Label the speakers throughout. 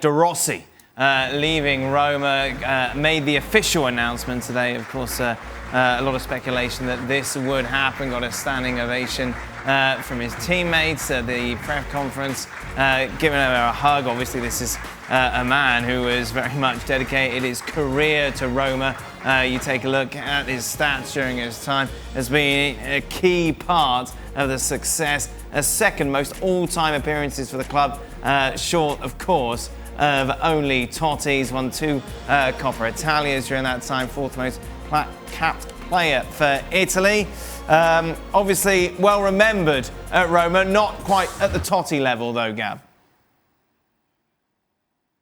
Speaker 1: De Rossi leaving Roma, made the official announcement today. Of course, a lot of speculation that this would happen. Got a standing ovation from his teammates at the press conference, giving him a hug. Obviously, this is a man who has very much dedicated his career to Roma. You take a look at his stats during his time, has been a key part of the success. A second most all-time appearances for the club, short, of course, of only Totti's. Won 2 Coppa Italias during that time, 4th most capped player for Italy. Obviously, well remembered at Roma, not quite at the Totti level though, Gab.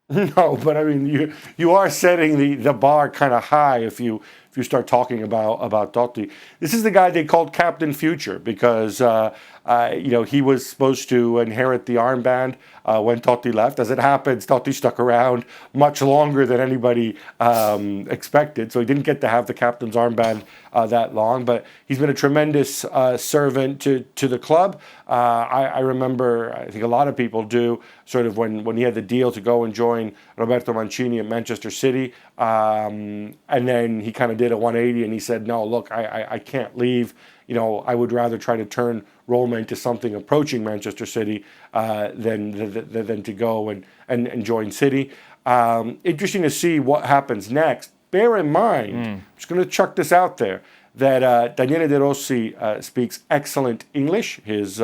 Speaker 2: No, but I mean, you are setting the bar kind of high if you start talking about Totti. This is the guy they called Captain Future because he was supposed to inherit the armband when Totti left. As it happens, Totti stuck around much longer than anybody expected, so he didn't get to have the captain's armband that long. But he's been a tremendous servant to the club. I remember, I think a lot of people do, sort of when he had the deal to go and join Roberto Mancini at Manchester City, and then he kind of did a 180 and he said, no, look, I can't leave. I would rather try to turn Roma into something approaching Manchester City than to go and join City. Interesting to see what happens next. Bear in mind, I'm just going to chuck this out there, that Daniele De Rossi speaks excellent English. His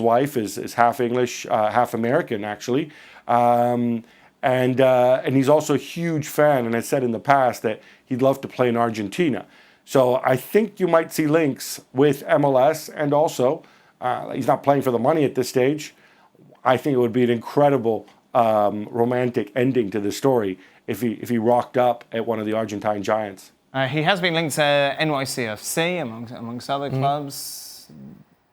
Speaker 2: wife is half English, half American, actually. And he's also a huge fan, and I said in the past that he'd love to play in Argentina. So I think you might see links with MLS, and also he's not playing for the money at this stage. I think it would be an incredible romantic ending to the story if he rocked up at one of the Argentine giants.
Speaker 1: He has been linked to NYCFC amongst other clubs.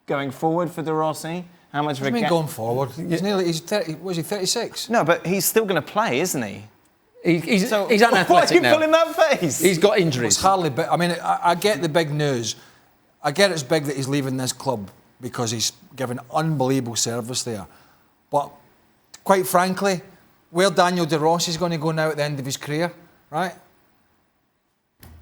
Speaker 1: Going forward for De Rossi, how much of a gap?
Speaker 3: Going forward? He's 30. Was he 36?
Speaker 1: No, but he's still going to play, isn't he?
Speaker 4: He's unathletic
Speaker 1: why are you
Speaker 4: now.
Speaker 1: pulling that face?
Speaker 4: He's got injuries.
Speaker 3: It's hardly big. I mean, I get the big news. I get it's big that he's leaving this club because he's given unbelievable service there. But quite frankly, where Daniel De Rossi is going to go now at the end of his career, right?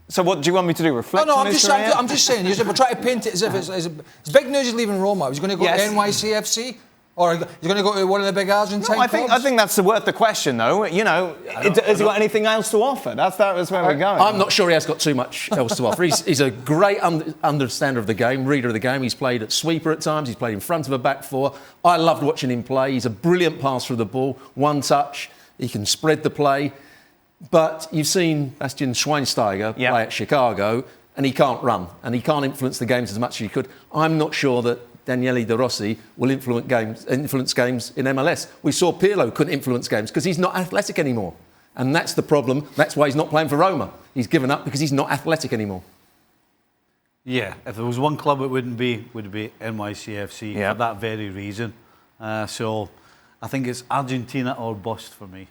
Speaker 1: So what do you want me to do? Reflect on his career?
Speaker 3: I'm just saying. We're trying to paint it as if it's big news. He's leaving Roma. He's going to go to NYCFC. Or he's going to go to one of the big Argentine clubs?
Speaker 1: I think that's worth the question, though. Has he got anything else to offer? That's where we're going.
Speaker 4: I'm not sure he has got too much else to offer. He's a great understander of the game, reader of the game. He's played at sweeper at times. He's played in front of a back four. I loved watching him play. He's a brilliant passer of the ball. One touch. He can spread the play. But you've seen Bastian Schweinsteiger play at Chicago, and he can't run. And he can't influence the games as much as he could. I'm not sure that Daniele De Rossi will influence games in MLS. We saw Pirlo couldn't influence games because he's not athletic anymore. And that's the problem. That's why he's not playing for Roma. He's given up because he's not athletic anymore.
Speaker 5: Yeah, if there was one club it would be NYCFC for that very reason. So I think it's Argentina or bust for me.